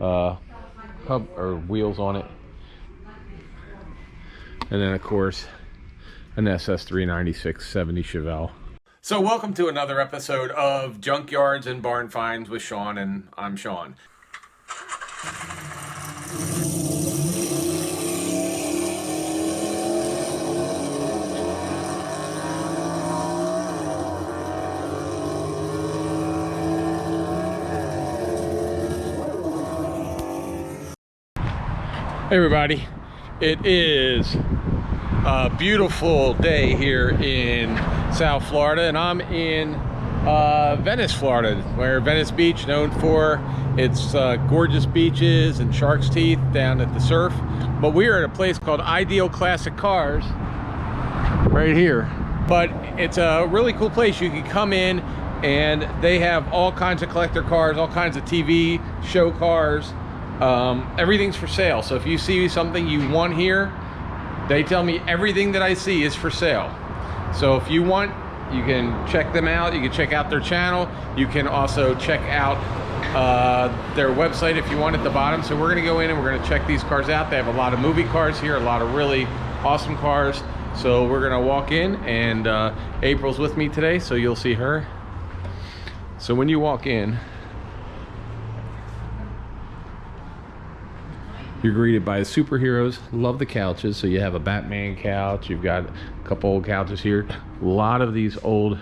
hub or wheels on it. And then of course an SS 396 70 Chevelle. So welcome to another episode of Junkyards and Barn Finds with Sean, and I'm Sean. Hey everybody, it is a beautiful day here in South Florida, and I'm in Venice, Florida, where Venice Beach, known for its gorgeous beaches and shark's teeth down at the surf. But we are at a place called Ideal Classic Cars right here. But it's a really cool place. You can come in and they have all kinds of collector cars, all kinds of TV show cars. Everything's for sale. So if you see something you want here, they tell me everything that I see is for sale. So if you want, you can check them out. You can check out their channel. You can also check out their website if you want at the bottom. So we're gonna go in and we're gonna check these cars out. They have a lot of movie cars here, a lot of really awesome cars. So we're gonna walk in, and April's with me today, so you'll see her. So when you walk in, you're greeted by the superheroes. Love the couches. So you have a Batman couch. You've got a couple old couches here. A lot of these old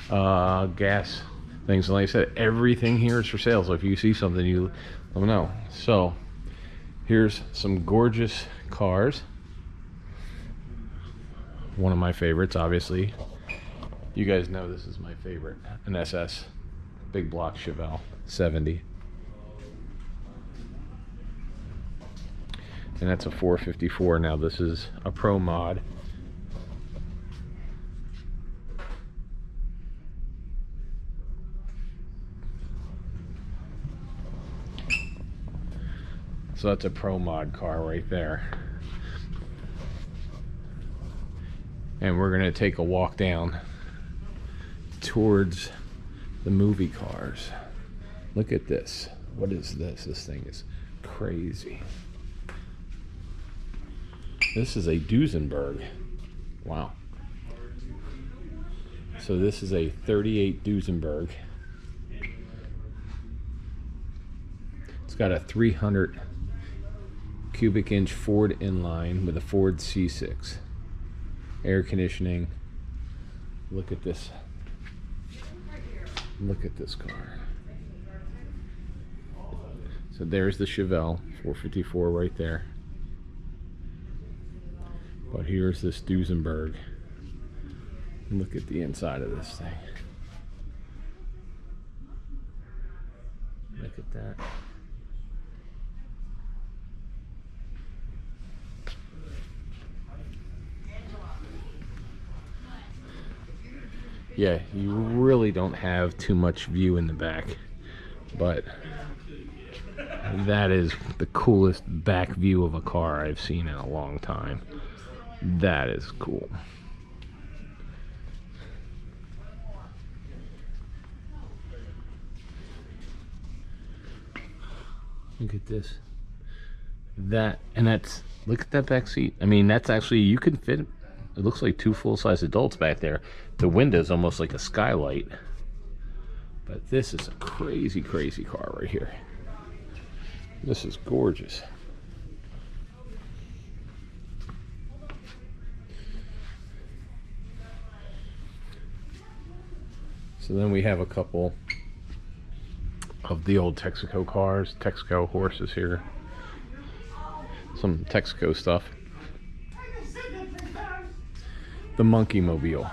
gas things. And like I said, everything here is for sale. So if you see something, you let me know. So here's some gorgeous cars. One of my favorites, obviously. You guys know this is my favorite. An SS big block Chevelle 70. And that's a 454. Now this is a Pro Mod. So that's a Pro Mod car right there. And we're gonna take a walk down towards the movie cars. Look at this. What is this? This thing is crazy. This is a Duesenberg. Wow. So this is a 38 Duesenberg. It's got a 300 cubic inch Ford inline with a Ford C6. Air conditioning. Look at this. Look at this car. So there's the Chevelle 454 right there. But here's this Duesenberg. Look at the inside of this thing. Look at that. Yeah, you really don't have too much view in the back, but that is the coolest back view of a car I've seen in a long time. That is cool. Look at this. That, and that's, look at that back seat. I mean, that's actually, you can fit, it looks like two full-size adults back there. The window's almost like a skylight. But this is a crazy, crazy car right here. This is gorgeous. So then we have a couple of the old Texaco cars, Texaco horses here. Some Texaco stuff. The Monkey Mobile.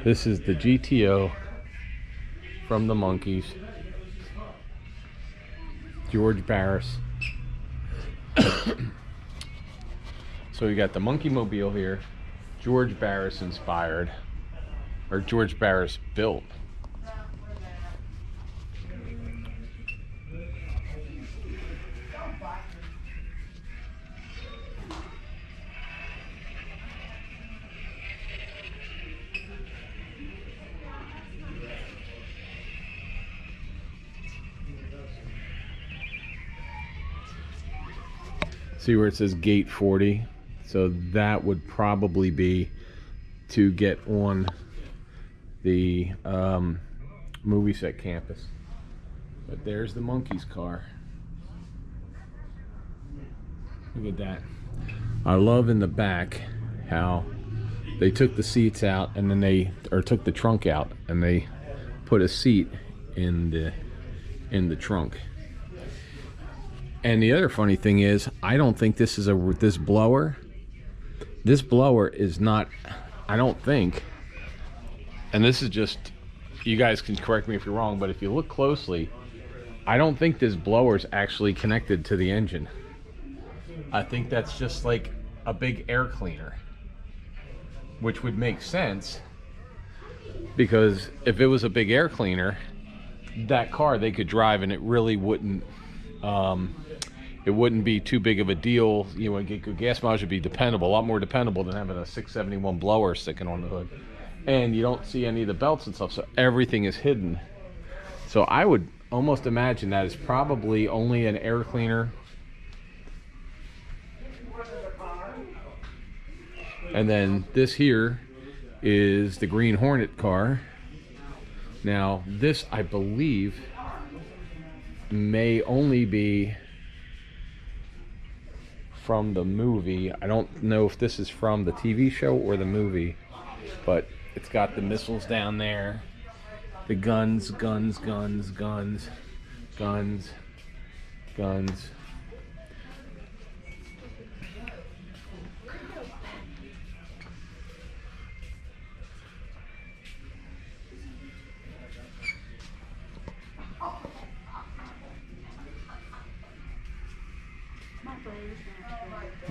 This is the GTO from the Monkeys. George Barris. So we got the Monkey Mobile here. George Barris inspired, or George Barris built. See where it says gate 40? So that would probably be to get on the movie set campus. But there's the monkey's car. Look at that. I love in the back how they took the seats out and then took the trunk out and they put a seat in the trunk. And the other funny thing is, I don't think this is this blower. This blower is not, I don't think, and this is just, you guys can correct me if you're wrong, but if you look closely, I don't think this blower is actually connected to the engine. I think that's just like a big air cleaner, which would make sense, because if it was a big air cleaner, that car they could drive and it really wouldn't be too big of a deal. You know, gas mileage would be dependable, a lot more dependable than having a 671 blower sticking on the hood. And you don't see any of the belts and stuff, so everything is hidden. So I would almost imagine that is probably only an air cleaner. And then this here is the Green Hornet car. Now this, I believe, may only be from the movie. I don't know if this is from the TV show or the movie, but it's got the missiles down there, the guns.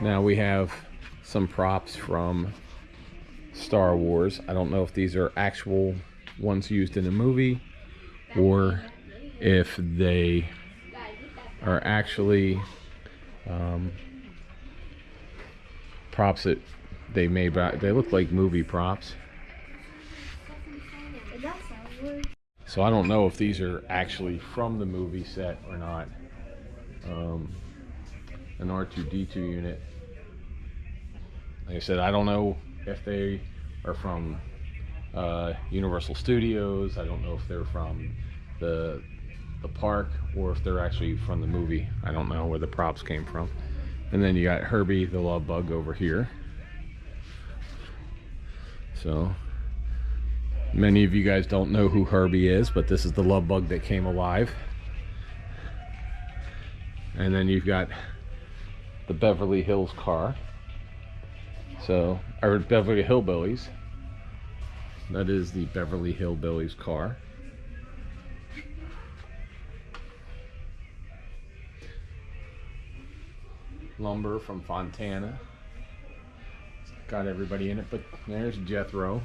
Now we have some props from Star Wars. I don't know if these are actual ones used in a movie or if they are actually props that they made. They look like movie props. So I don't know if these are actually from the movie set or not. An R2-D2 unit. Like I said, I don't know if they are from Universal Studios. I don't know if they're from the park or if they're actually from the movie. I don't know where the props came from. And then you got Herbie the Love Bug over here. So many of you guys don't know who Herbie is, but this is the Love Bug that came alive. And then you've got the Beverly Hills car. So, or Beverly Hillbillies. That is the Beverly Hillbillies car. Lumber from Fontana. Got everybody in it, but there's Jethro.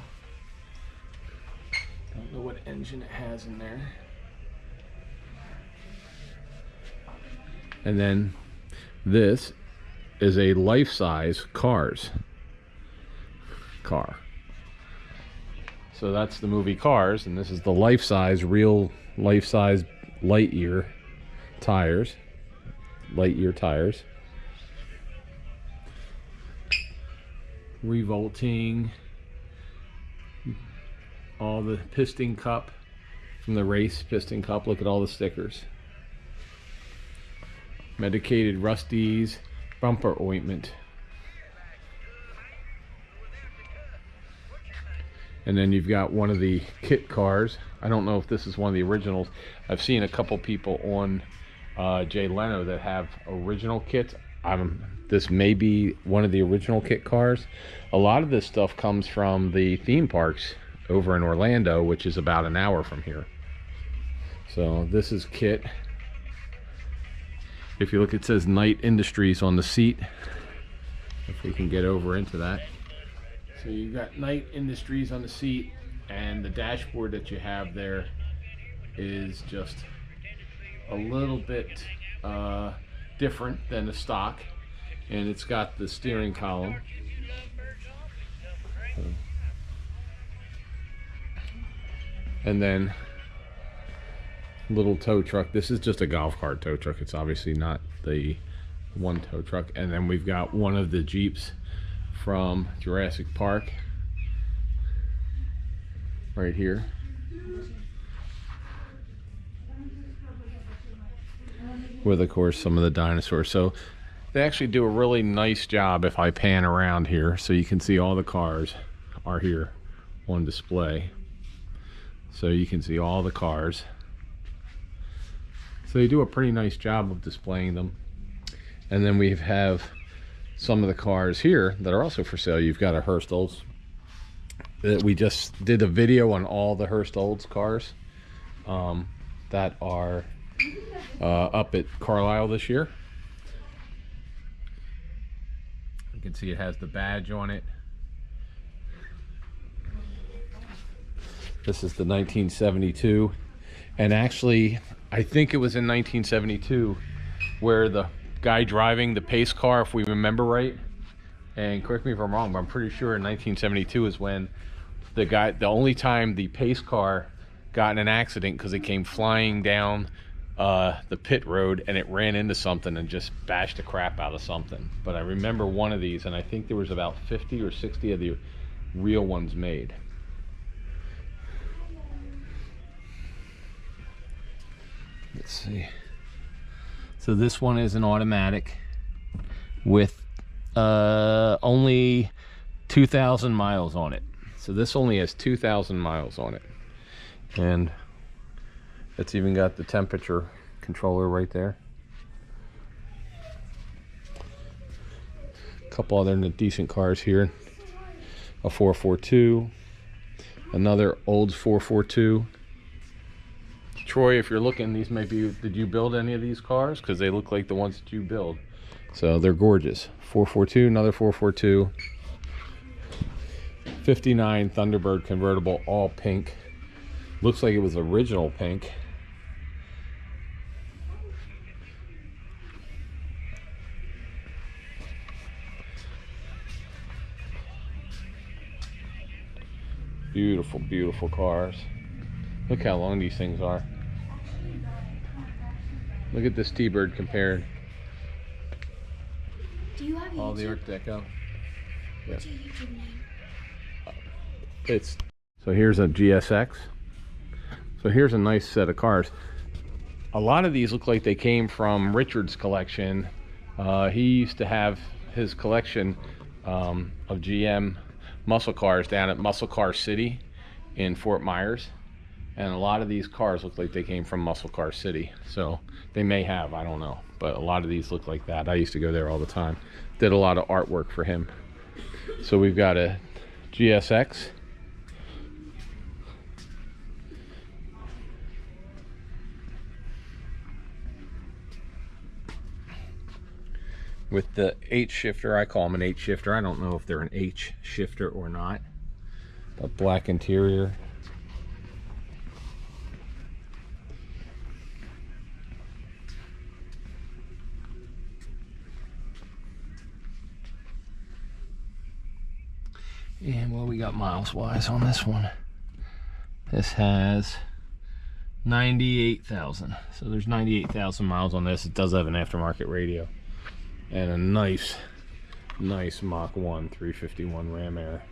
Don't know what engine it has in there. And then this is a life-size Cars car. So that's the movie Cars, and this is the life-size, real life-size Lightyear tires. Lightyear tires. Revolting. All the piston cup from the race piston cup. Look at all the stickers. Medicated Rusty's bumper ointment. And then you've got one of the kit cars. I don't know if this is one of the originals. I've seen a couple people on Jay Leno that have original kits. This may be one of the original kit cars. A lot of this stuff comes from the theme parks over in Orlando, which is about an hour from here. So this is kit. If you look, it says Knight Industries on the seat. If we can get over into that. So you've got Knight Industries on the seat, and the dashboard that you have there is just a little bit different than the stock, and it's got the steering column. And then little tow truck. This is just a golf cart tow truck. It's obviously not the one tow truck. And then we've got one of the Jeeps from Jurassic Park right here. With, of course, some of the dinosaurs. So they actually do a really nice job if I pan around here, so you can see all the cars are here on display. So you can see all the cars. So they do a pretty nice job of displaying them. And then we have some of the cars here that are also for sale. You've got a Hurst Olds. We just did a video on all the Hurst Olds cars that are up at Carlisle this year. You can see it has the badge on it. This is the 1972, and actually I think it was in 1972 where the guy driving the pace car, if we remember right, and correct me if I'm wrong, but I'm pretty sure in 1972 is when the only time the pace car got in an accident, because it came flying down the pit road and it ran into something and just bashed the crap out of something. But I remember one of these, and I think there was about 50 or 60 of the real ones made. Let's see. So this one is an automatic with only 2,000 miles on it. So this only has 2,000 miles on it. And it's even got the temperature controller right there. A couple other decent cars here. A 442. Another Olds 442. Troy, if you're looking, these may be, did you build any of these cars? Because they look like the ones that you build. So they're gorgeous. 442, another 442. 59 Thunderbird convertible, all pink. Looks like it was original pink. Beautiful, beautiful cars. Look how long these things are. Look at this T-Bird compared. Do you have all YouTube? The Art Deco. What's your YouTube name? So here's a GSX. So here's a nice set of cars. A lot of these look like they came from Richard's collection. He used to have his collection of GM muscle cars down at Muscle Car City in Fort Myers. And a lot of these cars look like they came from Muscle Car City. So they may have, I don't know. But a lot of these look like that. I used to go there all the time. Did a lot of artwork for him. So we've got a GSX. With the H shifter. I call them an H shifter. I don't know if they're an H shifter or not. But black interior. And what we got miles wise on this one? This has 98,000. So there's 98,000 miles on this. It does have an aftermarket radio. And a nice Mach 1 351 Ram Air.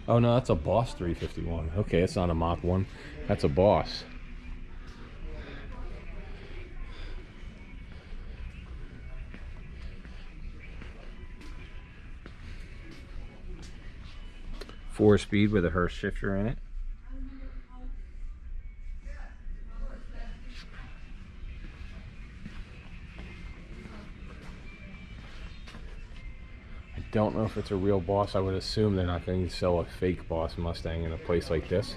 Oh no, that's a Boss 351. Okay, it's not a Mach 1. That's a Boss. Four-speed with a Hurst shifter in it. I don't know if it's a real Boss. I would assume they're not going to sell a fake Boss Mustang in a place like this,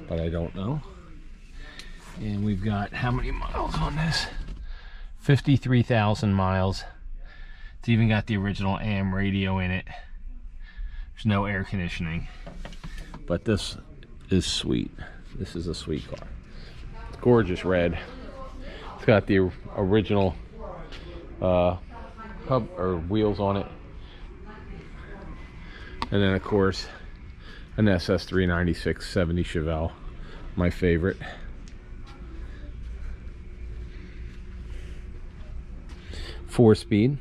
but I don't know. And we've got how many miles on this? 53,000 miles. It's even got the original AM radio in it. There's no air conditioning, but this is sweet. This is a sweet car. It's gorgeous red. It's got the original hub or wheels on it, and then of course an SS 396 70 Chevelle, my favorite. 4-speed.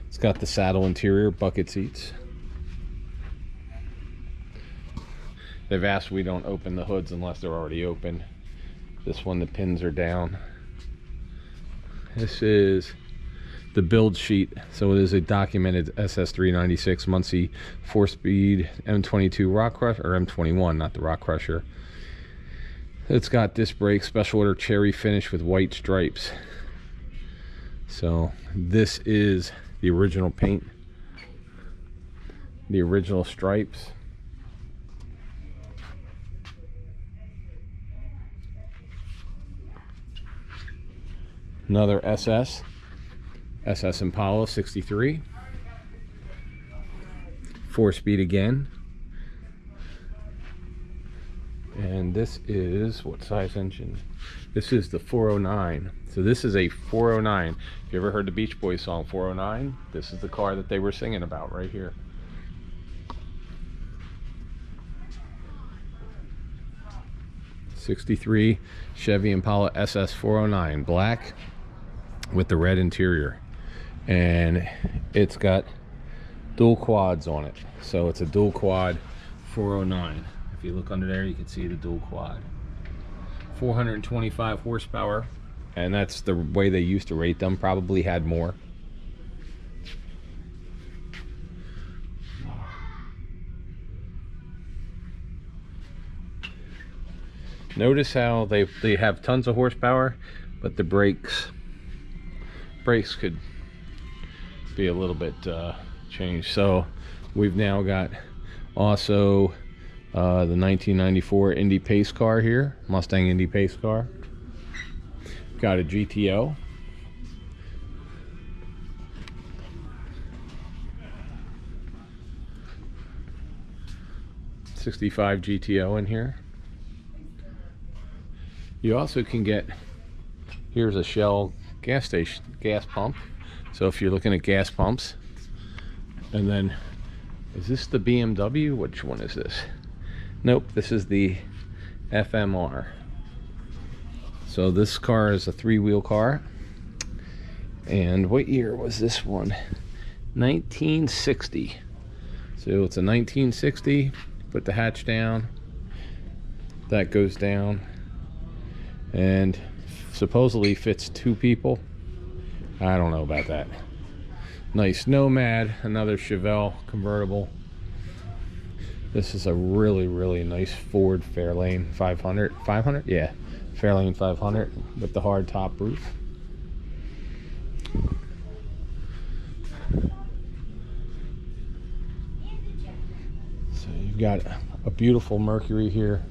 It's got the saddle interior, bucket seats. They've asked we don't open the hoods unless they're already open. This one, the pins are down. This is the build sheet. So it is a documented SS396 Muncie 4-speed M22 Rock Crusher, or M21, not the Rock Crusher. It's got disc brakes, special order cherry finish with white stripes. So this is the original paint, the original stripes. Another SS Impala 63, 4-speed again. And this is, what size engine? This is the 409. So this is a 409. If you ever heard the Beach Boys song 409, this is the car that they were singing about right here. '63 Chevy Impala SS 409, black with the red interior. And it's got dual quads on it. So it's a dual quad 409. If you look under there, you can see the dual quad. 425 horsepower, and that's the way they used to rate them. Probably had more. Notice how they have tons of horsepower, but the brakes could be a little bit changed. So we've now got also the 1994 Indy Pace Car here, Mustang Indy Pace Car. Got a GTO. '65 GTO in here. You also can get, here's a Shell gas station, gas pump. So if you're looking at gas pumps, and then, is this the BMW? Which one is this? Nope, this is the FMR. So this car is a 3-wheel car. And what year was this one? 1960. So it's a 1960. Put the hatch down. That goes down. And supposedly fits 2 people. I don't know about that. Nice Nomad, another Chevelle convertible. This is a really, really nice Ford Fairlane 500. 500? Yeah, Fairlane 500 with the hard top roof. So you've got a beautiful Mercury here.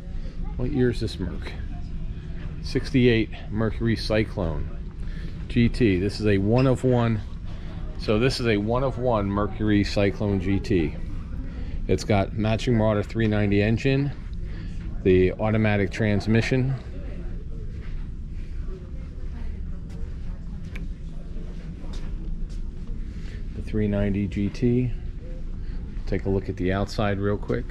What year is this Merc? '68 Mercury Cyclone GT. This is a one of one. So this is a one of one Mercury Cyclone GT. It's got matching Marauder 390 engine, the automatic transmission, the 390 GT. Take a look at the outside real quick.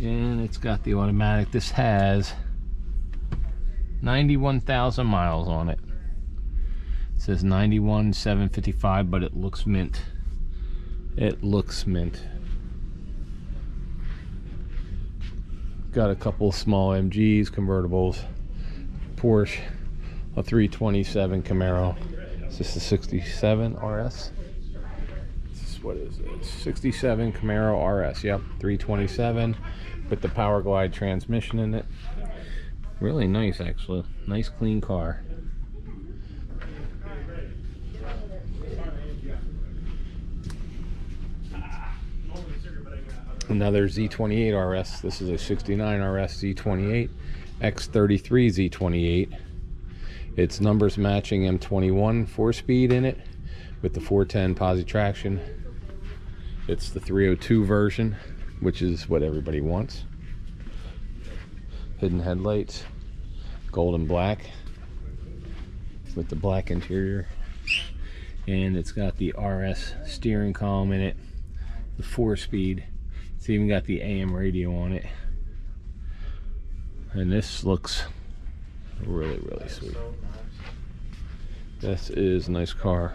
And it's got the automatic. This has 91,000 miles on it. It says 91,755, but it looks mint. It looks mint. Got a couple small MGs, convertibles, Porsche, a 327 Camaro. Is this the 67 RS? What is it? 67 Camaro RS. Yep, 327 with the Power Glide transmission in it. Really nice, actually. Nice clean car. Another Z28 RS. This is a 69 RS Z28 X33 Z28. It's numbers matching M21 4-speed in it with the 410 posi traction. It's the 302 version, which is what everybody wants. Hidden headlights, gold and black with the black interior. and it's got the RS steering column in it, the 4-speed. It's even got the AM radio on it, and this looks really sweet. This is a nice car.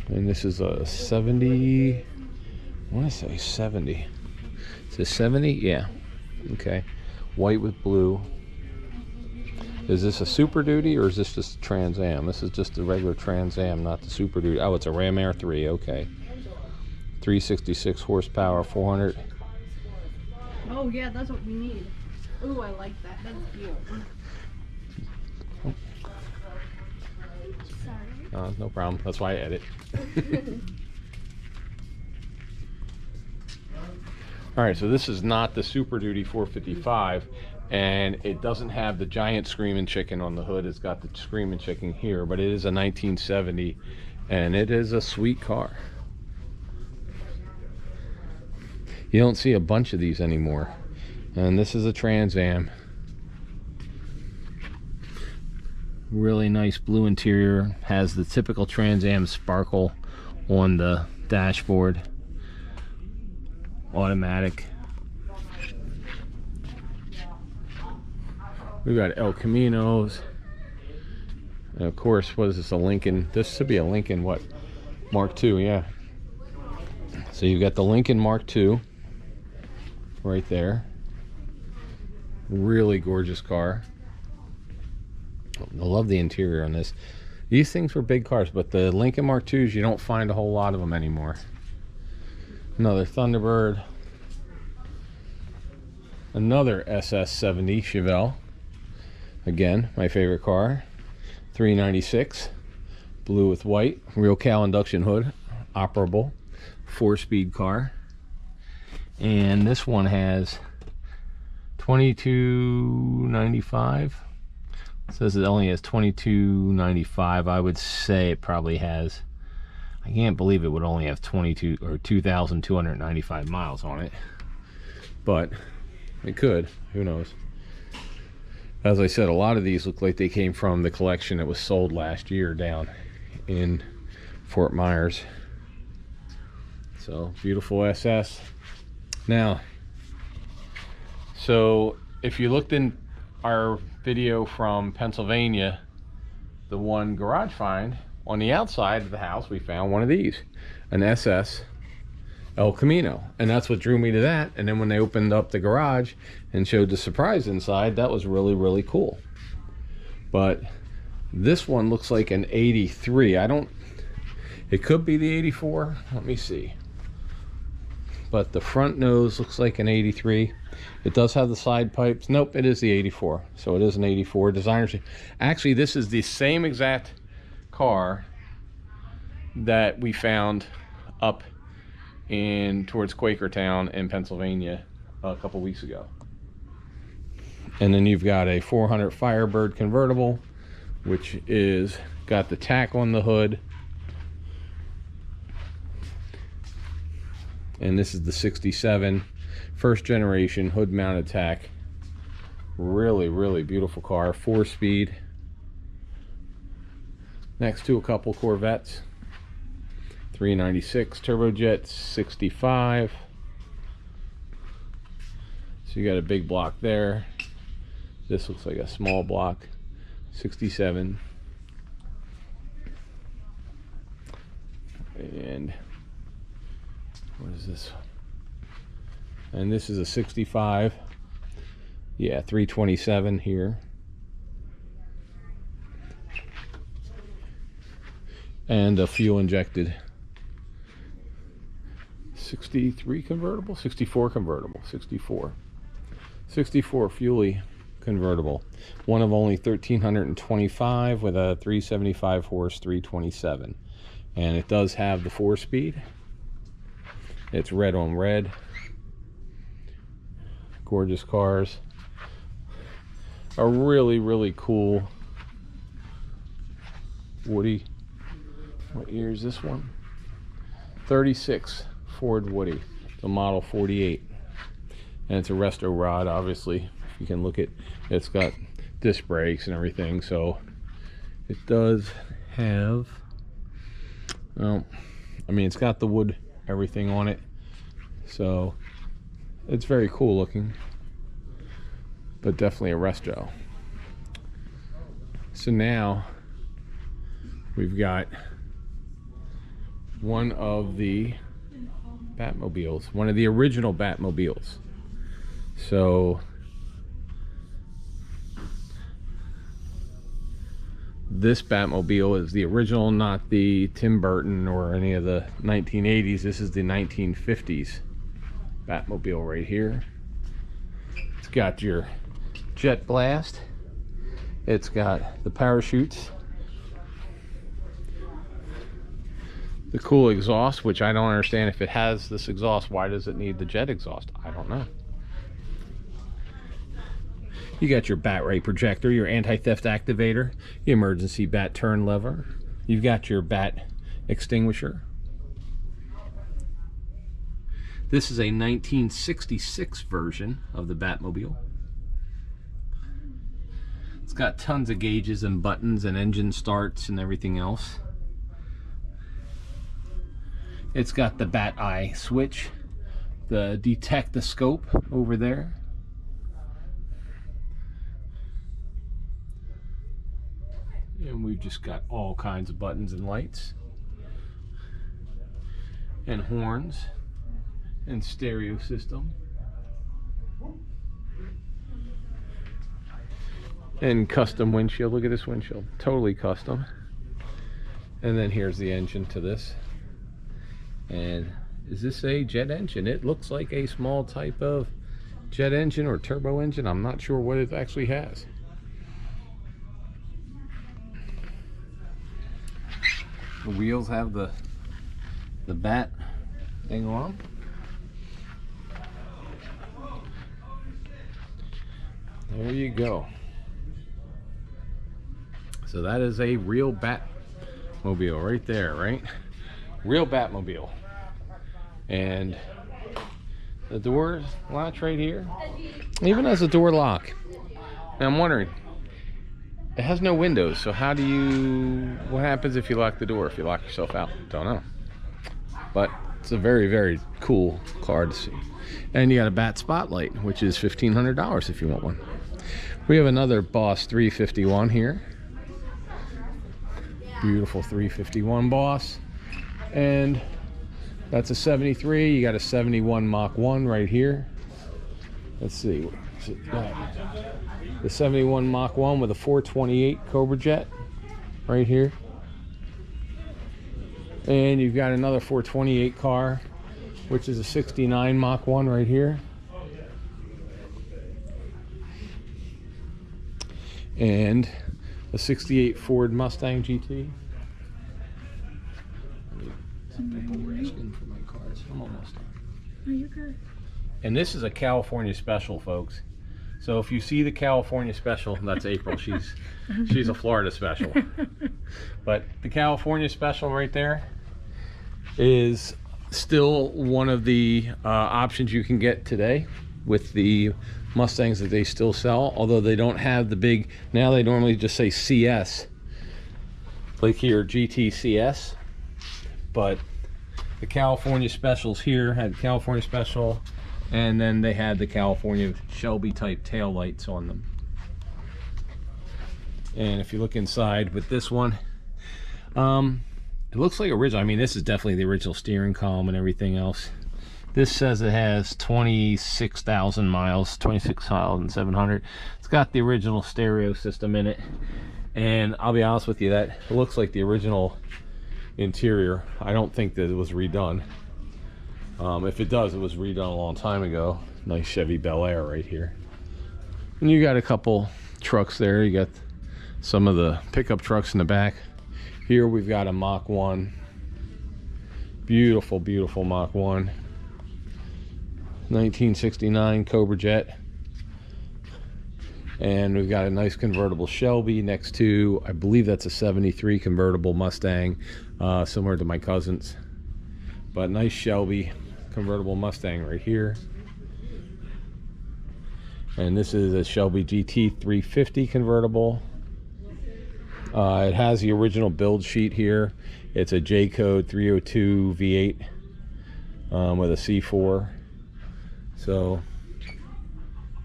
And this is a 70, I want to say 70. It's a 70? Yeah. Okay. White with blue. Is this a Super Duty or is this just Trans Am? This is just the regular Trans Am, not the Super Duty. Oh, it's a Ram Air 3. Okay. 366 horsepower, 400. Oh yeah, that's what we need. Ooh, I like that. That's cute. Sorry. No problem. That's why I edit. All right, so this is not the Super Duty 455, and it doesn't have the giant Screaming Chicken on the hood. It's got the Screaming Chicken here, but it is a 1970, and it is a sweet car. You don't see a bunch of these anymore. And this is a Trans Am. Really nice blue interior. Has the typical Trans Am sparkle on the dashboard. Automatic. We've got El Caminos. And of course, what is this, a Lincoln? This should be a Lincoln, what? Mark II, yeah. So you've got the Lincoln Mark II right there. Really gorgeous car. I love the interior on this. These things were big cars, but the Lincoln Mark IIs, you don't find a whole lot of them anymore. Another Thunderbird. Another SS70 Chevelle. Again, my favorite car. 396. Blue with white. Real cow induction hood. Operable. 4-speed car. And this one has 2295. It says it only has 2295. I would say it probably has, I can't believe it would only have 2,295 miles on it, but it could, who knows. As I said, a lot of these look like they came from the collection that was sold last year down in Fort Myers. So beautiful SS. Now, so if you looked in our video from Pennsylvania, the one garage find, on the outside of the house we found one of these, an Ss El Camino, and that's what drew me to that. And then when they opened up the garage and showed the surprise inside, that was really cool. But this one looks like an 83. It could be the 84, let me see. But the front nose looks like an 83. It does have the side pipes. Nope, it is the 84. So it is an 84 designer. Actually, this is the same exact car that we found up in towards Quakertown in Pennsylvania a couple weeks ago. And then you've got a 400 Firebird convertible, which is got the tack on the hood. And this is the 67 first generation hood mounted tack. Really beautiful car, 4-speed, next to a couple Corvettes. 396 turbojet, 65. So you got a big block there. This looks like a small block, 67. And what is this? And this is a 65. Yeah, 327 here. And a fuel injected 63 convertible, 64 convertible, 64 fuelie convertible. One of only 1,325 with a 375 horse, 327. And it does have the 4-speed. It's red on red. Gorgeous cars. A really cool Woody. What year is this one? 36 Ford Woody, the model 48. And it's a resto rod, obviously. You can look at, it's got disc brakes and everything. So it does have, well, I mean, it's got the wood everything on it, so it's very cool looking, but definitely a resto. So now we've got one of the Batmobiles, one of the original Batmobiles. So this Batmobile is the original, not the Tim Burton or any of the 1980s. This is the 1950s Batmobile right here. It's got your jet blast. It's got the parachutes. The cool exhaust, which I don't understand. If it has this exhaust, why does it need the jet exhaust? I don't know. You got your bat ray projector, your anti-theft activator, your emergency bat turn lever. You've got your bat extinguisher. This is a 1966 version of the Batmobile. It's got tons of gauges and buttons and engine starts and everything else. It's got the bat eye switch, the detect-the-scope over there. And we've just got all kinds of buttons and lights and horns and stereo system and custom windshield. Look at this windshield, totally custom. And then here's the engine to this. And is this a jet engine? It looks like a small type of jet engine or turbo engine. I'm not sure what it actually has. The wheels have the bat thing on them. There you go. So that is a real Batmobile right there, right? Real Batmobile. And the door latch right here even has a door lock. Now I'm wondering, it has no windows, so how do you, what happens if you lock the door, if you lock yourself out? Don't know. But it's a very, very cool car to see. And you got a bat spotlight, which is $1,500 if you want one. We have another Boss 351 here. Beautiful 351 Boss. And that's a 73. You got a 71 Mach 1 right here. Let's see, what's it got? The 71 Mach 1 with a 428 Cobra Jet right here. And you've got another 428 car, which is a 69 Mach 1 right here. And a 68 Ford Mustang GT. People were asking for my cards. I'm almost done. Oh, you're good. And this is a California special, folks. So if you see the California special, that's April. She's a Florida special. But the California special right there is still one of the options you can get today with the Mustangs that they still sell, although they don't have the big, now they normally just say CS, like here, GTCS. But the California specials here had California special, and then they had the California Shelby type tail lights on them. And if you look inside with this one, it looks like original. I mean, this is definitely the original steering column and everything else. This says it has 26,000 miles, 26,700. It's got the original stereo system in it, and I'll be honest with you, that it looks like the original interior. I don't think that it was redone. If it does, it was redone a long time ago. Nice Chevy Bel Air right here. And you got a couple trucks there. You got some of the pickup trucks in the back. Here we've got a Mach 1. Beautiful, beautiful Mach 1. 1969 Cobra Jet. And we've got a nice convertible Shelby next to, I believe that's a 73 convertible Mustang, similar to my cousin's. But nice Shelby convertible Mustang right here. And this is a Shelby GT 350 convertible. It has the original build sheet here. It's a J code 302 V8 with a C4. So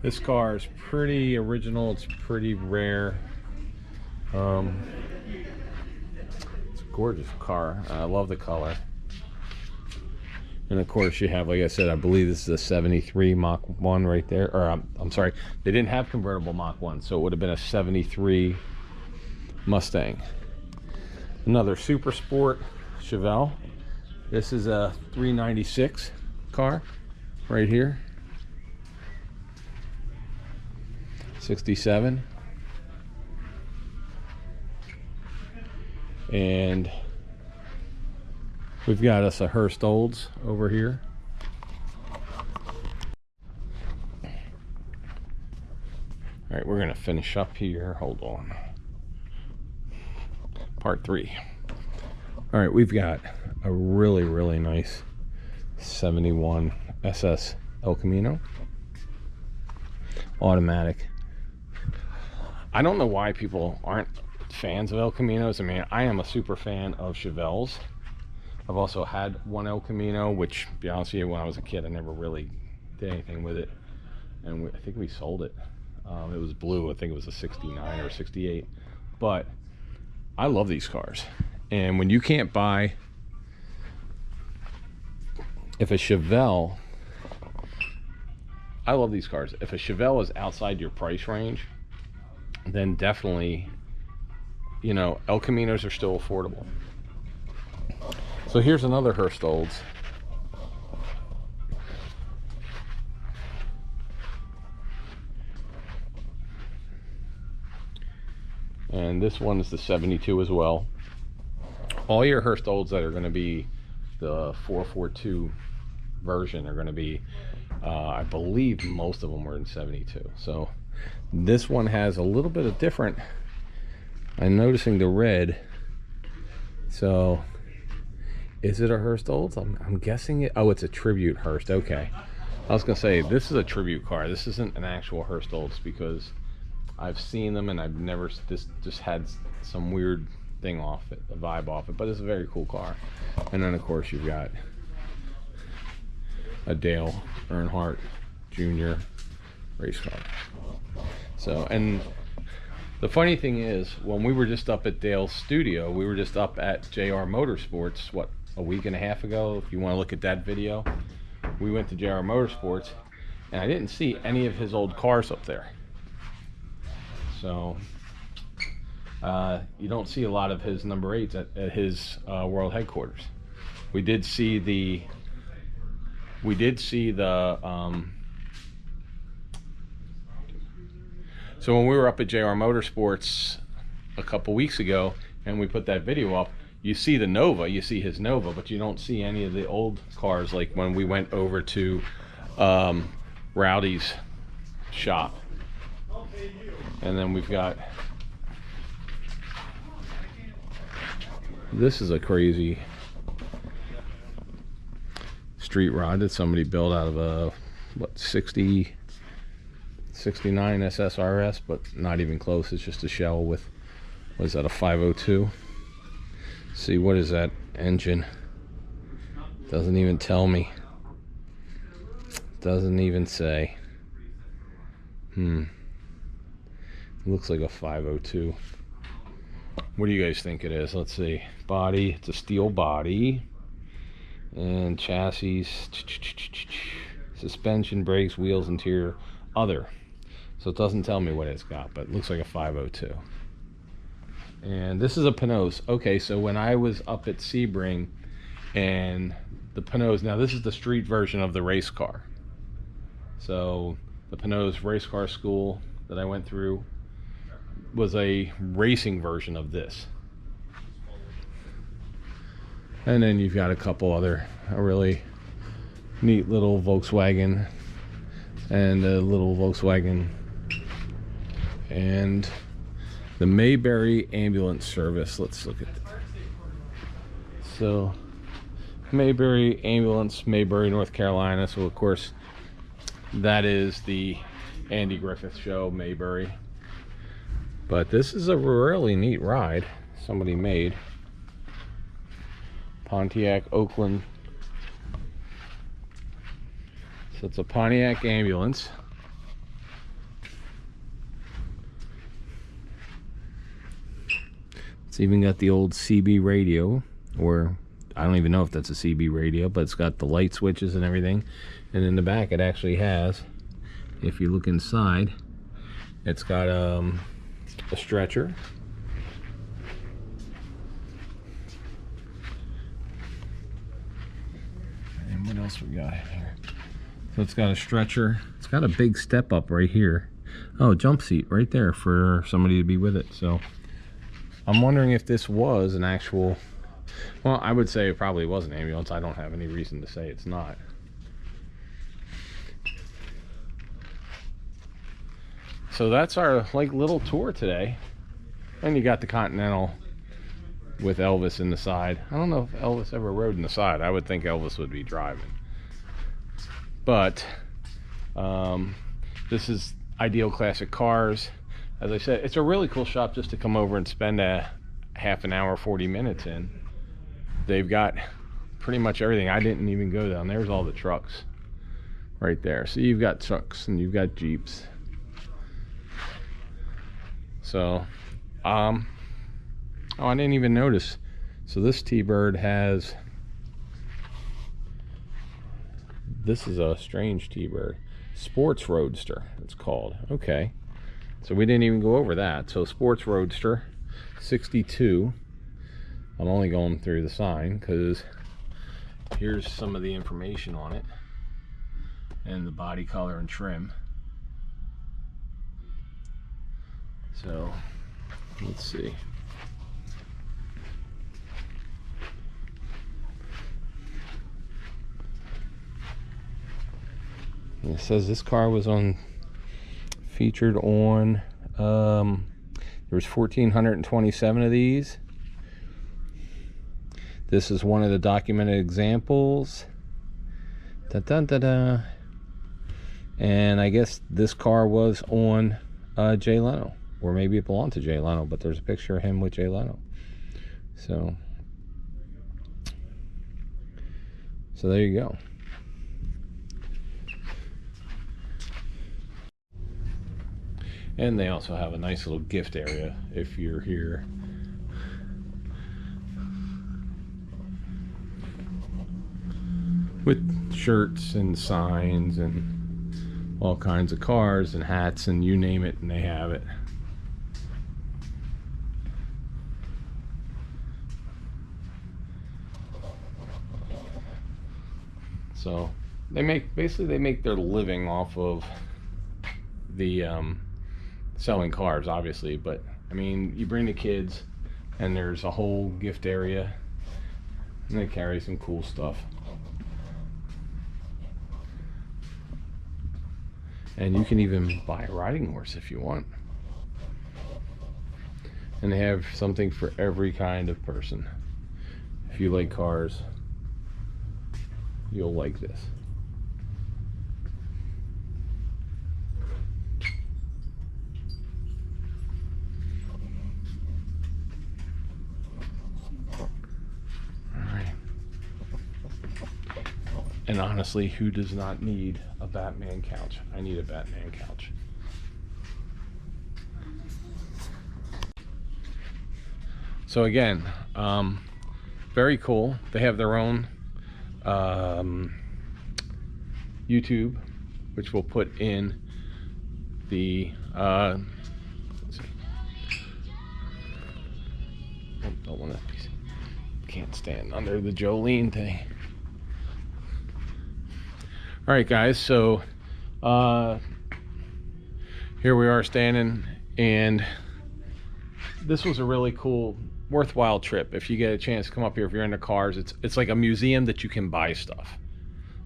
this car is pretty original. It's pretty rare. It's a gorgeous car. I love the color. And of course you have, like I said, I believe this is a 73 Mach 1 right there. Or I'm sorry, they didn't have convertible Mach 1, so it would have been a 73 Mustang. Another super sport Chevelle. This is a 396 car right here. 67. And we've got us a Hurst Olds over here. All right, we're gonna finish up here. Hold on. Part 3. All right, we've got a really nice 71 Ss El Camino Automatic. I don't know why people aren't fans of El Caminos. I mean, I am a super fan of Chevelles. I've also had one El Camino, which, to be honest with you, when I was a kid, I never really did anything with it. And I think we sold it. It was blue. I think it was a 69 or 68. But I love these cars. And when you can't buy, if a Chevelle, I love these cars. If a Chevelle is outside your price range, then definitely, you know, El Caminos are still affordable. So here's another Hurst Olds. And this one is the 72 as well. All your Hurst Olds that are going to be the 442 version are going to be, I believe most of them were in 72. So this one has a little bit of different. I'm noticing the red. So is it a Hurst Olds? I'm guessing it. Oh, it's a tribute Hurst. Okay. I was going to say, this is a tribute car. This isn't an actual Hurst Olds, because I've seen them and I've never, this just had some weird thing off it, a vibe off it, but it's a very cool car. And then of course you've got a Dale Earnhardt Jr. race car. So, and the funny thing is, when we were just up at Dale's studio, we were just up at JR Motorsports, what, a week and a half ago, if you want to look at that video. We went to JR Motorsports and I didn't see any of his old cars up there. So you don't see a lot of his number 8s at his world headquarters. We did see the so when we were up at JR Motorsports a couple weeks ago and we put that video up, you see the Nova, you see his Nova, but you don't see any of the old cars, like when we went over to Rowdy's shop. And then we've got, this is a crazy street rod that somebody built out of a, what, 69 SSRS, but not even close. It's just a shell with, what is that, a 502? See, what is that engine? Doesn't even tell me. Doesn't even say. Looks like a 502. What do you guys think it is? Let's see. Body, it's a steel body. And chassis, suspension, brakes, wheels, interior, other. So it doesn't tell me what it's got, but it looks like a 502. And this is a Panoz. Okay, so when I was up at Sebring and the Panoz, now this is the street version of the race car. So the Panoz race car school that I went through was a racing version of this. And then you've got a couple other, a really neat little Volkswagen and a little Volkswagen and the Mayberry Ambulance service. Let's look at that. So Mayberry Ambulance, Mayberry, North Carolina. So of course that is the Andy Griffith Show, Mayberry. But this is a really neat ride somebody made. Pontiac Oakland. So it's a Pontiac ambulance. It's even got the old CB radio, or I don't even know if that's a CB radio, but it's got the light switches and everything. And in the back it actually has, if you look inside, it's got a stretcher. And what else we got here? So it's got a stretcher. It's got a big step up right here. Oh, jump seat right there for somebody to be with it. So I'm wondering if this was an actual, well, I would say it probably was an ambulance. I don't have any reason to say it's not. So that's our like little tour today. And you got the Continental with Elvis in the side. I don't know if Elvis ever rode in the side. I would think Elvis would be driving. But this is Ideal Classic Cars. As I said, it's a really cool shop just to come over and spend a half an hour, 40 minutes in. They've got pretty much everything. I didn't even go down. There's all the trucks right there. So you've got trucks and you've got Jeeps. So, oh, I didn't even notice. So this T-Bird has, this is a strange T-Bird. Sports Roadster, it's called. Okay. So we didn't even go over that. So Sports Roadster, 62. I'm only going through the sign because here's some of the information on it. And the body color and trim. So, let's see. It says this car was featured on, there was 1,427 of these. This is one of the documented examples. Da, da, da, da. And I guess this car was on Jay Leno, or maybe it belonged to Jay Leno, but there's a picture of him with Jay Leno. So there you go. And they also have a nice little gift area if you're here. With shirts and signs and all kinds of cars and hats and you name it, and they have it. So they make, basically they make their living off of the selling cars, obviously, but I mean, you bring the kids and there's a whole gift area and they carry some cool stuff. And you can even buy a riding horse if you want. And they have something for every kind of person. If you like cars, you'll like this. And honestly, who does not need a Batman couch? I need a Batman couch. So again, very cool. They have their own YouTube, which we'll put in the let's see. Oh, don't want to, can't stand under the Jolene thing. All right, guys, so here we are standing, and this was a really cool, worthwhile trip. If you get a chance to come up here, if you're into cars, it's like a museum that you can buy stuff.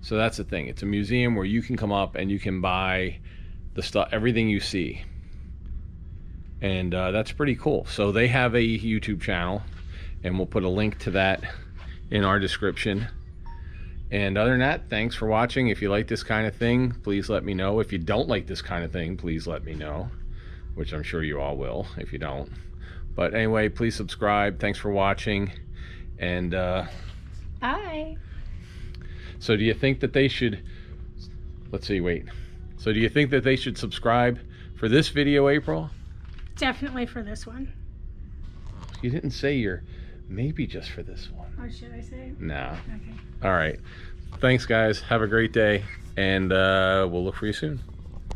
So that's the thing. It's a museum where you can come up and you can buy the stuff, everything you see. And that's pretty cool. So they have a YouTube channel, and we'll put a link to that in our description. And other than that, thanks for watching. If you like this kind of thing, please let me know. If you don't like this kind of thing, please let me know, which I'm sure you all will if you don't. But anyway, please subscribe. Thanks for watching. And Bye. so do you think that they should, let's see, wait. So do you think that they should subscribe for this video, April? Definitely for this one. You didn't say you're maybe just for this one. Or should I say? No. Okay. All right. Thanks, guys. Have a great day. And we'll look for you soon.